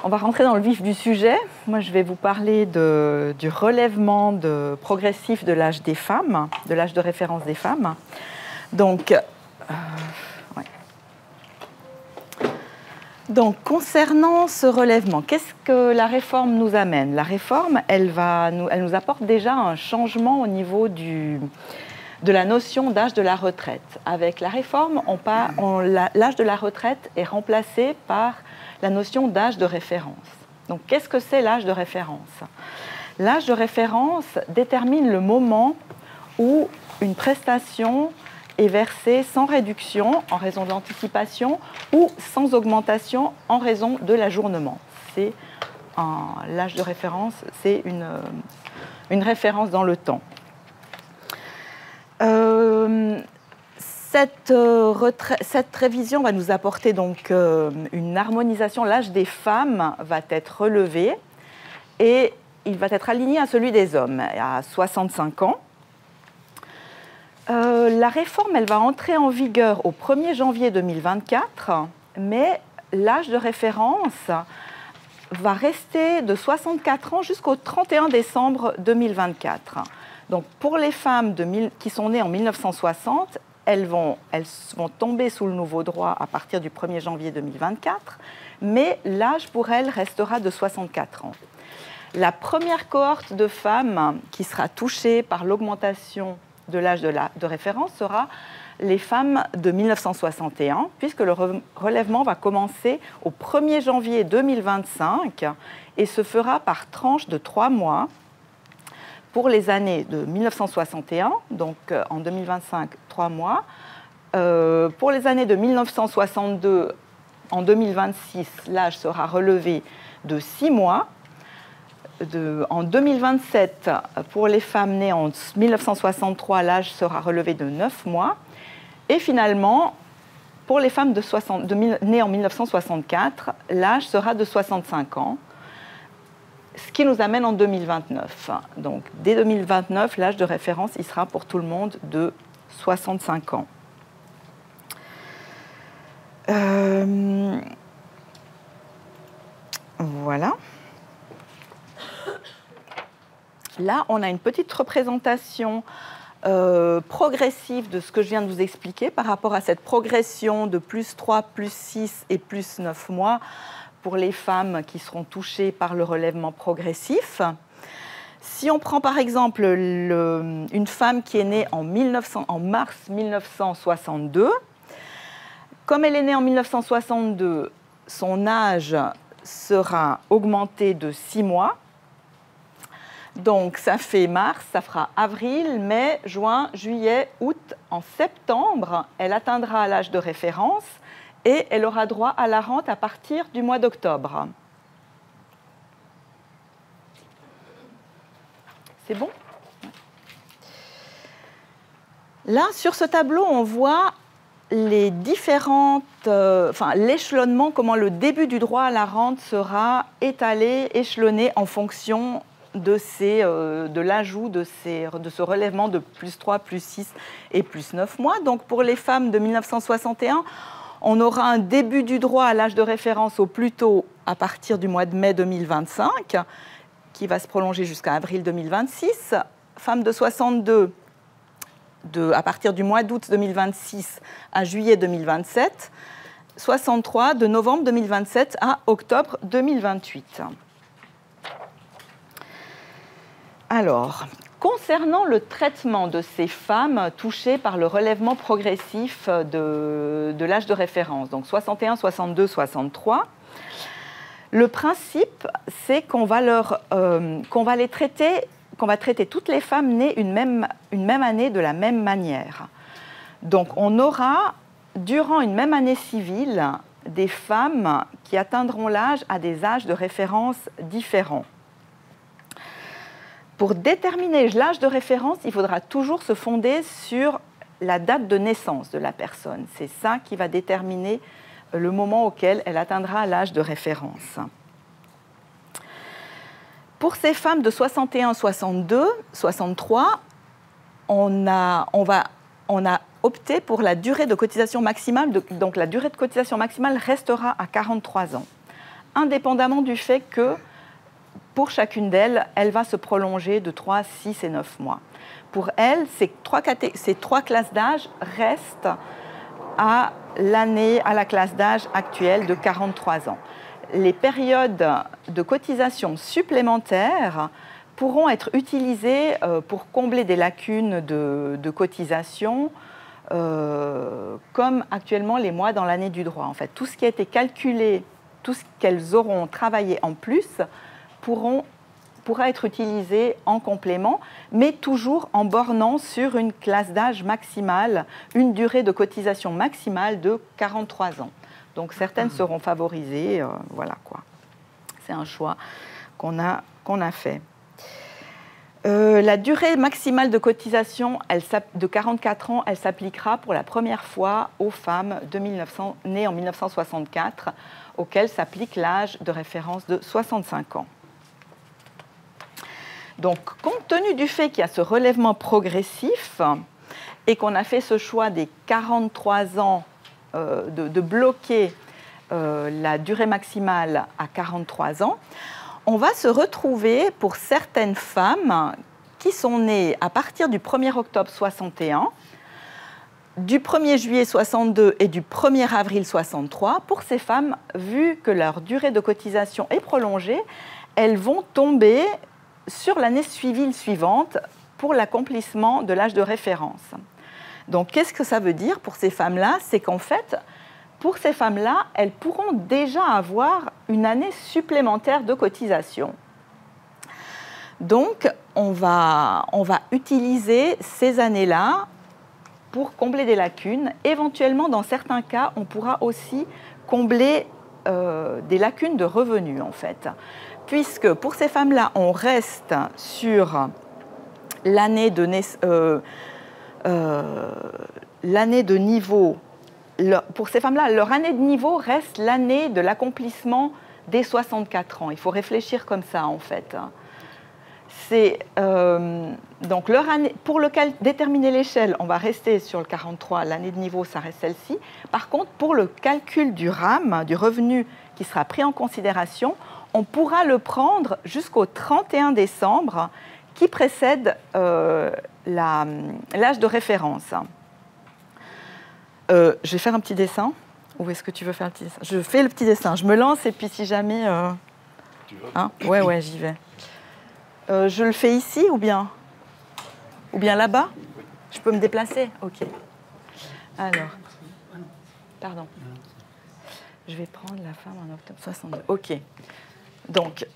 On va rentrer dans le vif du sujet. Moi, je vais vous parler du relèvement progressif de l'âge des femmes, de l'âge de référence des femmes. Donc, ouais. Donc, concernant ce relèvement, qu'est-ce que la réforme nous amène? La réforme, elle nous apporte déjà un changement au niveau de la notion d'âge de la retraite. Avec la réforme, l'âge de la retraite est remplacé par la notion d'âge de référence. Donc, qu'est-ce que c'est l'âge de référence? L'âge de référence détermine le moment où une prestation est versée sans réduction en raison de l'anticipation ou sans augmentation en raison de l'ajournement. L'âge de référence, c'est une référence dans le temps. Cette révision va nous apporter donc une harmonisation. L'âge des femmes va être relevé et il va être aligné à celui des hommes, à 65 ans. La réforme, elle va entrer en vigueur au 1er janvier 2024, mais l'âge de référence va rester de 64 ans jusqu'au 31 décembre 2024. Donc, pour les femmes qui sont nées en 1960, elles vont tomber sous le nouveau droit à partir du 1er janvier 2024, mais l'âge pour elles restera de 64 ans. La première cohorte de femmes qui sera touchée par l'augmentation de l'âge de référence sera les femmes de 1961, puisque le relèvement va commencer au 1er janvier 2025 et se fera par tranche de 3 mois. Pour les années de 1961, donc en 2025, 3 mois. Pour les années de 1962, en 2026, l'âge sera relevé de 6 mois. En 2027, pour les femmes nées en 1963, l'âge sera relevé de 9 mois. Et finalement, pour les femmes nées en 1964, l'âge sera de 65 ans. Ce qui nous amène en 2029. Donc, dès 2029, l'âge de référence, il sera pour tout le monde de 65 ans. Voilà. Là, on a une petite représentation progressive de ce que je viens de vous expliquer par rapport à cette progression de plus 3, plus 6 et plus 9 mois pour les femmes qui seront touchées par le relèvement progressif. Si on prend par exemple une femme qui est née en mars 1962, comme elle est née en 1962, son âge sera augmenté de 6 mois. Donc ça fait mars, ça fera avril, mai, juin, juillet, août. En septembre, elle atteindra l'âge de référence et elle aura droit à la rente à partir du mois d'octobre. C'est bon? Là, sur ce tableau, on voit les l'échelonnement, comment le début du droit à la rente sera étalé, échelonné en fonction de l'ajout de ce relèvement de plus 3, plus 6 et plus 9 mois. Donc, pour les femmes de 1961, on aura un début du droit à l'âge de référence au plus tôt à partir du mois de mai 2025, qui va se prolonger jusqu'à avril 2026. Femmes de 62, à partir du mois d'août 2026 à juillet 2027. 63, de novembre 2027 à octobre 2028. Alors, concernant le traitement de ces femmes touchées par le relèvement progressif de l'âge de référence, donc 61, 62, 63, le principe, c'est qu'on va traiter toutes les femmes nées une même année de la même manière. Donc, on aura, durant une même année civile, des femmes qui atteindront l'âge à des âges de référence différents. Pour déterminer l'âge de référence, il faudra toujours se fonder sur la date de naissance de la personne. C'est ça qui va déterminer le moment auquel elle atteindra l'âge de référence. Pour ces femmes de 61, 62, 63, on a opté pour la durée de cotisation maximale. Donc la durée de cotisation maximale restera à 43 ans. indépendamment du fait que pour chacune d'elles, elle va se prolonger de 3, 6 et 9 mois. Pour elles, ces trois classes d'âge restent à la classe d'âge actuelle de 43 ans. Les périodes de cotisation supplémentaires pourront être utilisées pour combler des lacunes de cotisation, comme actuellement les mois dans l'année du droit. En fait, tout ce qui a été calculé, tout ce qu'elles auront travaillé en plus, pourra être utilisé en complément, mais toujours en bornant sur une classe d'âge maximale, une durée de cotisation maximale de 43 ans. Donc certaines seront favorisées, voilà quoi. C'est un choix qu'on a fait. La durée maximale de cotisation de 44 ans, elle s'appliquera pour la première fois aux femmes nées en 1964, auxquelles s'applique l'âge de référence de 65 ans. Donc, compte tenu du fait qu'il y a ce relèvement progressif et qu'on a fait ce choix des 43 ans de bloquer la durée maximale à 43 ans, on va se retrouver pour certaines femmes qui sont nées à partir du 1er octobre 61, du 1er juillet 62 et du 1er avril 63. Pour ces femmes, vu que leur durée de cotisation est prolongée, elles vont tomber sur l'année suivante pour l'accomplissement de l'âge de référence. Donc, qu'est-ce que ça veut dire pour ces femmes-là? C'est qu'en fait, pour ces femmes-là, elles pourront déjà avoir une année supplémentaire de cotisation. Donc, on va utiliser ces années-là pour combler des lacunes. Éventuellement, dans certains cas, on pourra aussi combler des lacunes de revenus, en fait. Puisque pour ces femmes-là, on reste sur l'année de niveau. Pour ces femmes-là, leur année de niveau reste l'année de l'accomplissement des 64 ans. Il faut réfléchir comme ça, en fait. Donc, leur année, pour déterminer l'échelle, on va rester sur le 43. L'année de niveau, ça reste celle-ci. Par contre, pour le calcul du RAM, du revenu qui sera pris en considération, on pourra le prendre jusqu'au 31 décembre qui précède l'âge de référence. Je vais faire un petit dessin. Ou est-ce que tu veux faire le petit dessin? Je fais le petit dessin. Je me lance et puis si jamais... Tu veux? Hein? Ouais, j'y vais. Je le fais ici ou bien là-bas? Oui. Je peux me déplacer? Ok. Alors, pardon. Je vais prendre la femme en octobre 62. Ok. Donc,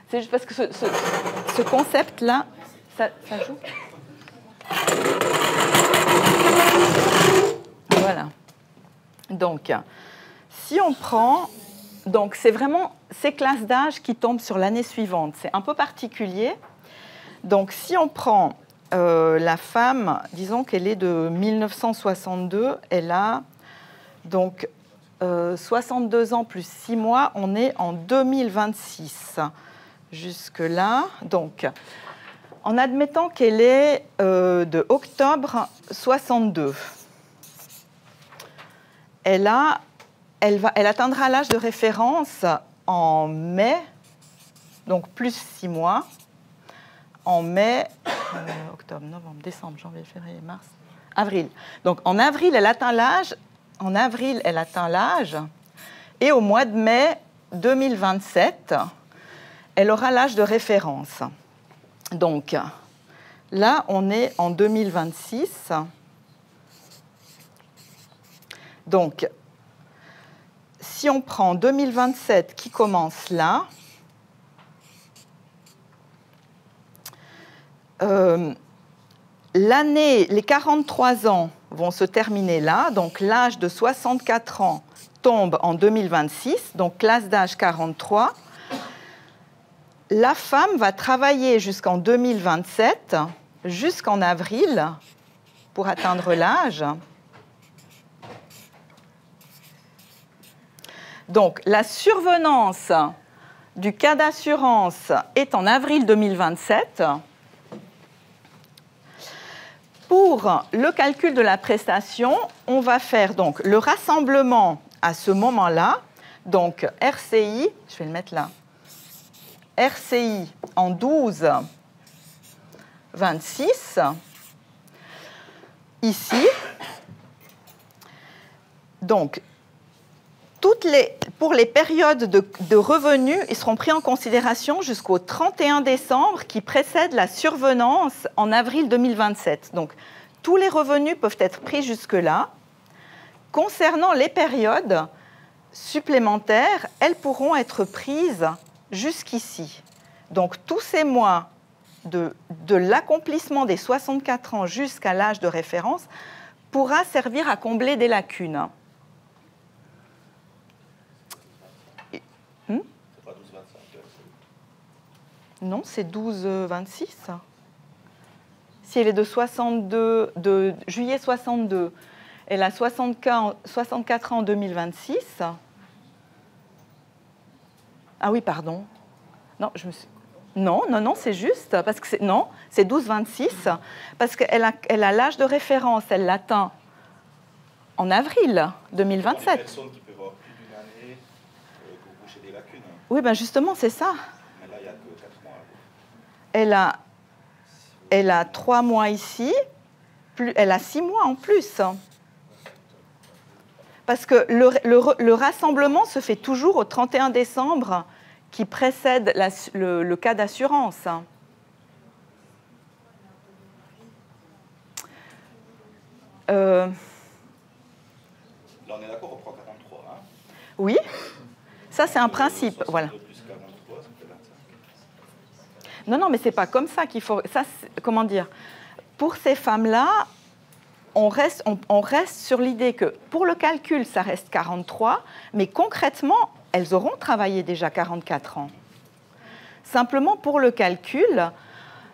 c'est juste parce que ce concept-là, ça joue. Voilà. Donc, si on prend... Donc, c'est vraiment ces classes d'âge qui tombent sur l'année suivante. C'est un peu particulier. Donc, si on prend la femme, disons qu'elle est de 1962, elle a donc 62 ans plus 6 mois, on est en 2026. Jusque-là, donc, en admettant qu'elle est de octobre 62, elle atteindra l'âge de référence en mai, donc plus 6 mois, en mai, octobre, novembre, décembre, janvier, février, mars, avril. Donc en avril, elle atteint l'âge, et au mois de mai 2027, elle aura l'âge de référence. Donc là, on est en 2026. Donc, si on prend 2027 qui commence là, les 43 ans vont se terminer là, donc l'âge de 64 ans tombe en 2026, donc classe d'âge 43. La femme va travailler jusqu'en 2027, jusqu'en avril, pour atteindre l'âge. Donc, la survenance du cas d'assurance est en avril 2027. Pour le calcul de la prestation, on va faire donc le rassemblement à ce moment-là, donc RCI, je vais le mettre là, RCI en 12, 26, ici, donc, pour les périodes de revenus, ils seront pris en considération jusqu'au 31 décembre qui précède la survenance en avril 2027. Donc, tous les revenus peuvent être pris jusque-là. Concernant les périodes supplémentaires, elles pourront être prises jusqu'ici. Donc, tous ces mois de l'accomplissement des 64 ans jusqu'à l'âge de référence pourra servir à combler des lacunes. Non, c'est 12-26. Si elle est de juillet 62, elle a 64 ans en 2026. Ah oui, pardon. Non, non, c'est juste, parce que c'est 12-26, parce qu'elle a l'âge de référence, elle l'atteint en avril 2027. Des personnes qui peuvent avoir plus d'une année pour boucher des lacunes. Oui, ben justement, c'est ça. Mais là, il n'y a que 4 mois. Elle a 3 mois ici, elle a 6 mois en plus. Parce que le rassemblement se fait toujours au 31 décembre qui précède le cas d'assurance. Là, on est d'accord, on prend 43. Hein. Oui, ça c'est un principe. Voilà. Plus 43, ça fait 25. Non, mais ce n'est pas comme ça qu'il faut... Ça, comment dire? Pour ces femmes-là, on reste sur l'idée que pour le calcul, ça reste 43, mais concrètement, elles auront travaillé déjà 44 ans. Simplement, pour le calcul,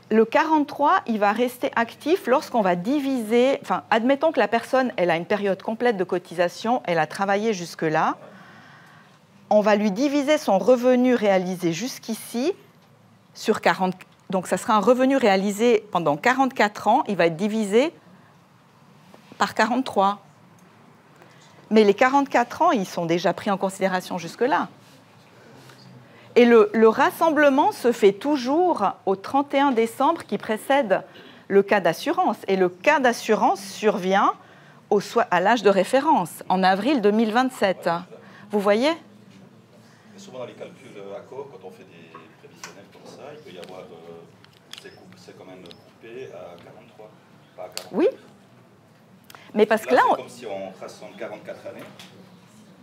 le 43, il va rester actif lorsqu'on va diviser... Enfin, admettons que la personne, elle a une période complète de cotisation, elle a travaillé jusque-là. On va lui diviser son revenu réalisé jusqu'ici sur 40... Donc, ça sera un revenu réalisé pendant 44 ans. Il va être divisé par 43. Mais les 44 ans, ils sont déjà pris en considération jusque-là. Et le rassemblement se fait toujours au 31 décembre qui précède le cas d'assurance. Et le cas d'assurance survient à l'âge de référence, en avril 2027. Vous voyez? Et souvent, dans les calculs accords, quand on fait des prévisionnels comme ça, il peut y avoir... c'est quand même coupé à 43, pas à 40. Oui. Mais parce que là... C'est comme si on rassemble 44 années.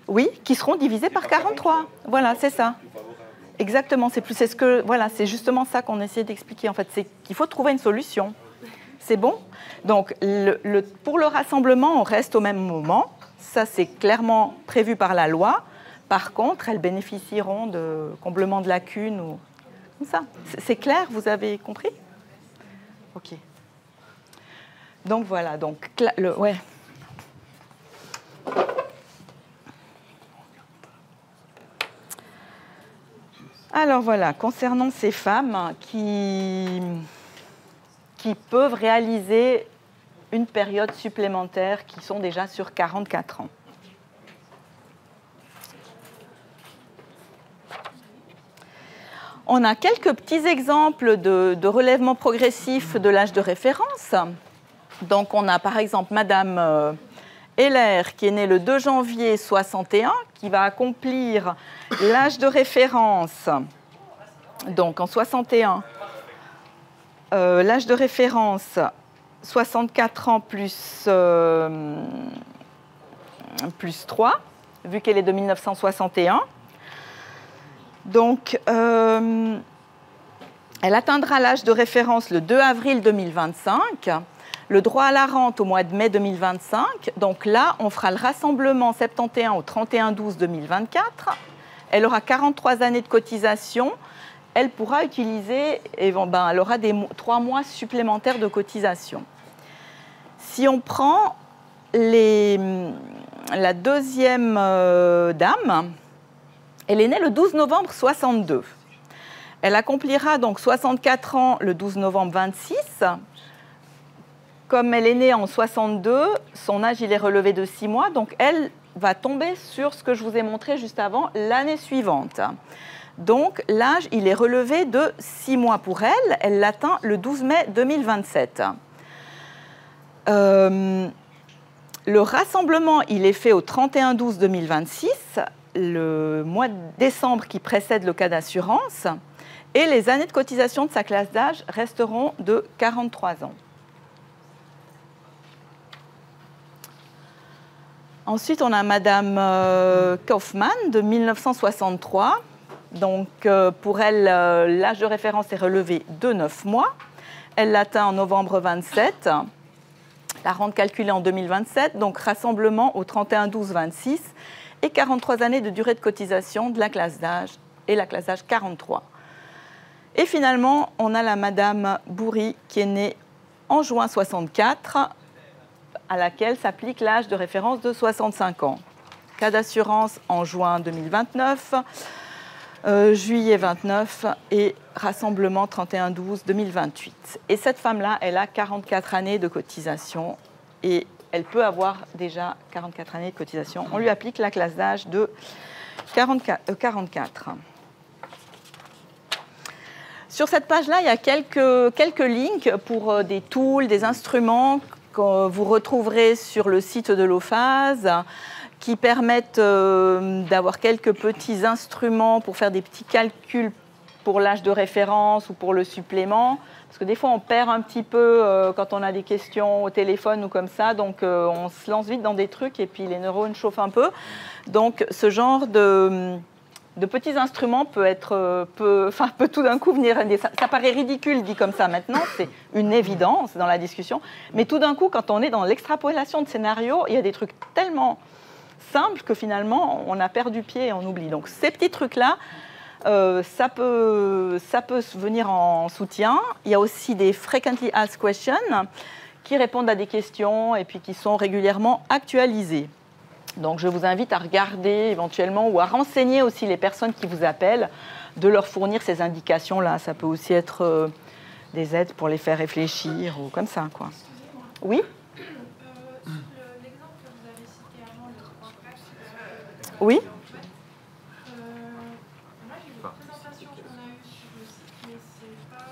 Oui, qui seront divisées par 43. Voilà, c'est ça. Exactement, c'est justement ça qu'on essaie d'expliquer. En fait, c'est qu'il faut trouver une solution. C'est bon? Donc, pour le rassemblement, on reste au même moment. Ça, c'est clairement prévu par la loi. Par contre, elles bénéficieront de comblement de lacunes ou comme ça. C'est clair? Vous avez compris? Ok. Donc voilà. Donc ouais. Alors voilà, concernant ces femmes qui peuvent réaliser une période supplémentaire, qui sont déjà sur 44 ans. On a quelques petits exemples de relèvement progressif de l'âge de référence. Donc on a par exemple Madame Heller, qui est née le 2 janvier 61, qui va accomplir l'âge de référence, donc en 61, l'âge de référence, 64 ans plus 3, vu qu'elle est de 1961. Donc, elle atteindra l'âge de référence le 2 avril 2025. Le droit à la rente au mois de mai 2025. Donc là, on fera le rassemblement 71 au 31-12-2024. Elle aura 43 années de cotisation. Elle pourra utiliser, elle aura 3 mois supplémentaires de cotisation. Si on prend la deuxième dame, elle est née le 12 novembre 62. Elle accomplira donc 64 ans le 12 novembre 26. Comme elle est née en 62, son âge il est relevé de 6 mois, donc elle va tomber sur ce que je vous ai montré juste avant, l'année suivante. Donc, l'âge, il est relevé de 6 mois pour elle. Elle l'atteint le 12 mai 2027. Le rassemblement, il est fait au 31-12-2026, le mois de décembre qui précède le cas d'assurance. Et les années de cotisation de sa classe d'âge resteront de 43 ans. Ensuite, on a Madame Kaufmann de 1963. Donc, pour elle, l'âge de référence est relevé de 9 mois. Elle l'atteint en novembre 27. La rente calculée en 2027, donc rassemblement au 31-12-26 et 43 années de durée de cotisation de la classe d'âge et la classe d'âge 43. Et finalement, on a la Madame Bourri qui est née en juin 64, à laquelle s'applique l'âge de référence de 65 ans. Cas d'assurance en juin 2029, juillet 29 et rassemblement 31-12-2028. Et cette femme-là, elle a 44 années de cotisation et elle peut avoir déjà 44 années de cotisation. On lui applique la classe d'âge de 44. Sur cette page-là, il y a quelques links pour des tools, des instruments que vous retrouverez sur le site de l'OFASE, qui permettent d'avoir quelques petits instruments pour faire des petits calculs pour l'âge de référence ou pour le supplément. Parce que des fois, on perd un petit peu quand on a des questions au téléphone ou comme ça. Donc, on se lance vite dans des trucs et puis les neurones chauffent un peu. Donc, ce genre de petits instruments peut tout d'un coup venir... Ça paraît ridicule dit comme ça maintenant, c'est une évidence dans la discussion. Mais tout d'un coup, quand on est dans l'extrapolation de scénarios, il y a des trucs tellement simple que finalement on a perdu pied et on oublie. Donc ces petits trucs-là, ça peut venir en soutien. Il y a aussi des frequently asked questions qui répondent à des questions et puis qui sont régulièrement actualisées. Donc je vous invite à regarder éventuellement ou à renseigner aussi les personnes qui vous appellent, de leur fournir ces indications-là. Ça peut aussi être des aides pour les faire réfléchir ou comme ça, quoi. Oui ? Oui. Moi, j'ai vu une présentation qu'on a eue sur le site, mais c'est pas.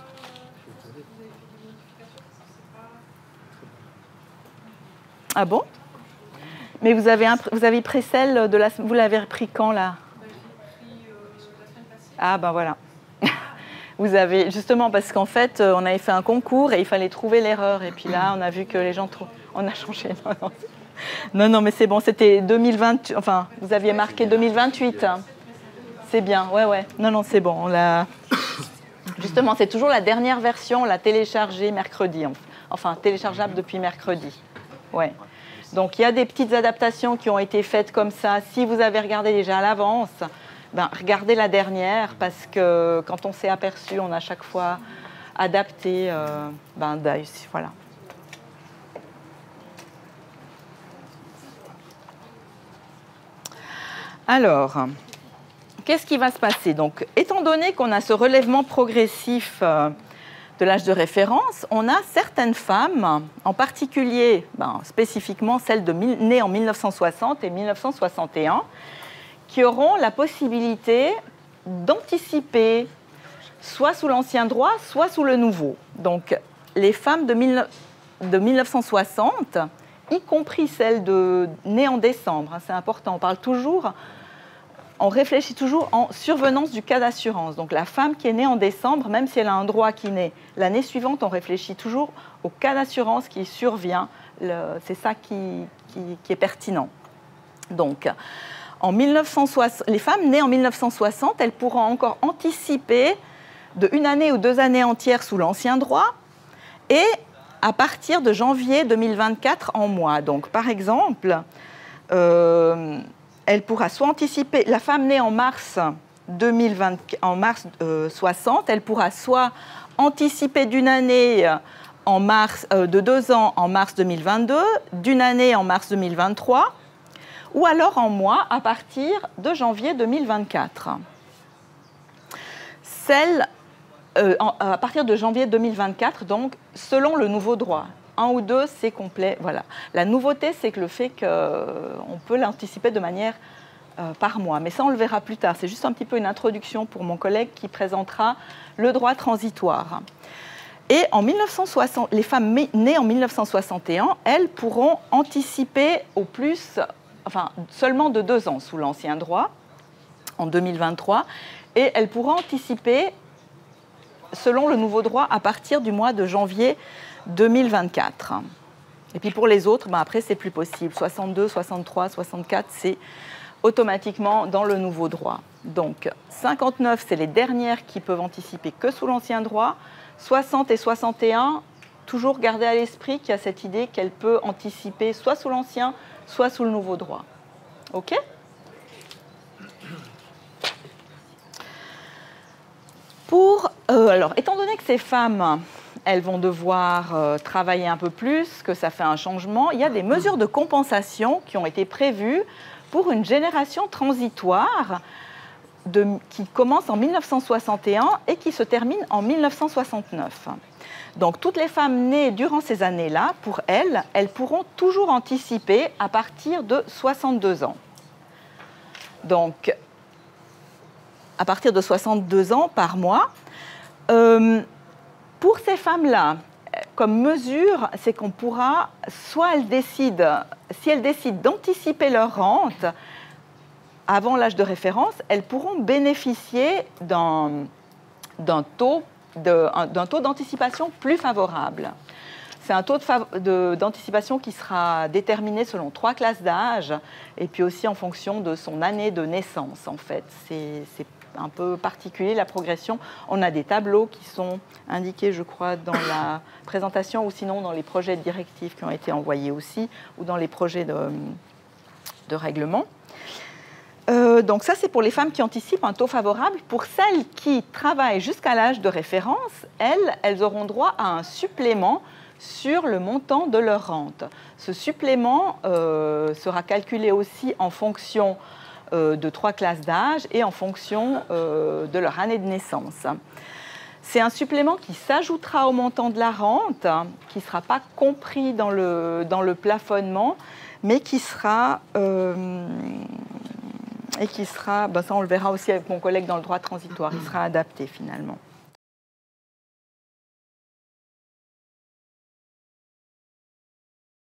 Je pense que vous avez fait des modifications parce que c'est pas. Ah bon? Mais vous avez pris celle de la. Vous l'avez repris quand là? Je l'ai pris la semaine passée. Ah ben voilà. Vous avez justement parce qu'en fait on avait fait un concours et il fallait trouver l'erreur et puis là on a vu que les gens on a changé. Non, mais c'est bon, c'était 2020, enfin, vous aviez marqué 2028. C'est bien, ouais. Non, c'est bon, on l'a... Justement, c'est toujours la dernière version, on l'a téléchargée mercredi, enfin, téléchargeable depuis mercredi. Ouais. Donc, il y a des petites adaptations qui ont été faites comme ça. Si vous avez regardé déjà à l'avance, regardez la dernière, parce que quand on s'est aperçu, on a chaque fois adapté, voilà. Alors, qu'est-ce qui va se passer? Donc, étant donné qu'on a ce relèvement progressif de l'âge de référence, on a certaines femmes, en particulier, spécifiquement celles nées en 1960 et 1961, qui auront la possibilité d'anticiper soit sous l'ancien droit, soit sous le nouveau. Donc, les femmes de 1960, y compris celles nées en décembre, c'est important, on réfléchit toujours en survenance du cas d'assurance. Donc la femme qui est née en décembre, même si elle a un droit qui naît l'année suivante, on réfléchit toujours au cas d'assurance qui survient. C'est ça qui est pertinent. Donc, les femmes nées en 1960, elles pourront encore anticiper de 1 année ou 2 années entières sous l'ancien droit et à partir de janvier 2024 en mois. Donc, par exemple, elle pourra soit anticiper, la femme née en mars 60, elle pourra soit anticiper d'1 année de 2 ans en mars 2022, d'1 année en mars 2023, ou alors en mois à partir de janvier 2024. À partir de janvier 2024, donc, selon le nouveau droit. un ou deux, c'est complet. Voilà. La nouveauté, c'est que le fait qu'on peut l'anticiper de manière par mois. Mais ça, on le verra plus tard. C'est juste un petit peu une introduction pour mon collègue qui présentera le droit transitoire. Et en 1960, les femmes nées en 1961, elles pourront anticiper au plus, enfin seulement de 2 ans sous l'ancien droit, en 2023, et elles pourront anticiper selon le nouveau droit à partir du mois de janvier 2024. Et puis pour les autres, après c'est plus possible. 62, 63, 64, c'est automatiquement dans le nouveau droit. Donc 59, c'est les dernières qui peuvent anticiper que sous l'ancien droit. 60 et 61, toujours garder à l'esprit qu'il y a cette idée qu'elle peut anticiper soit sous l'ancien, soit sous le nouveau droit. OK ? Alors, étant donné que ces femmes, elles vont devoir travailler un peu plus, que ça fait un changement, il y a des mesures de compensation qui ont été prévues pour une génération transitoire qui commence en 1961 et qui se termine en 1969. Donc, toutes les femmes nées durant ces années-là, pour elles, elles pourront toujours anticiper à partir de 62 ans. Donc, à partir de 62 ans par mois. Pour ces femmes-là, comme mesure, c'est qu'on pourra, soit elles décident, si elles décident d'anticiper leur rente avant l'âge de référence, elles pourront bénéficier d'un taux d'anticipation plus favorable. C'est un taux d'anticipation qui sera déterminé selon 3 classes d'âge et puis aussi en fonction de son année de naissance, en fait. C'est un peu particulier, la progression. On a des tableaux qui sont indiqués, je crois, dans la présentation ou sinon dans les projets de directives qui ont été envoyés aussi ou dans les projets de règlement. Donc ça, c'est pour les femmes qui anticipent un taux favorable. Pour celles qui travaillent jusqu'à l'âge de référence, elles auront droit à un supplément sur le montant de leur rente. Ce supplément sera calculé aussi en fonction de 3 classes d'âge et en fonction de leur année de naissance. C'est un supplément qui s'ajoutera au montant de la rente, qui ne sera pas compris dans le plafonnement, mais qui sera, ça on le verra aussi avec mon collègue dans le droit transitoire, il sera adapté finalement.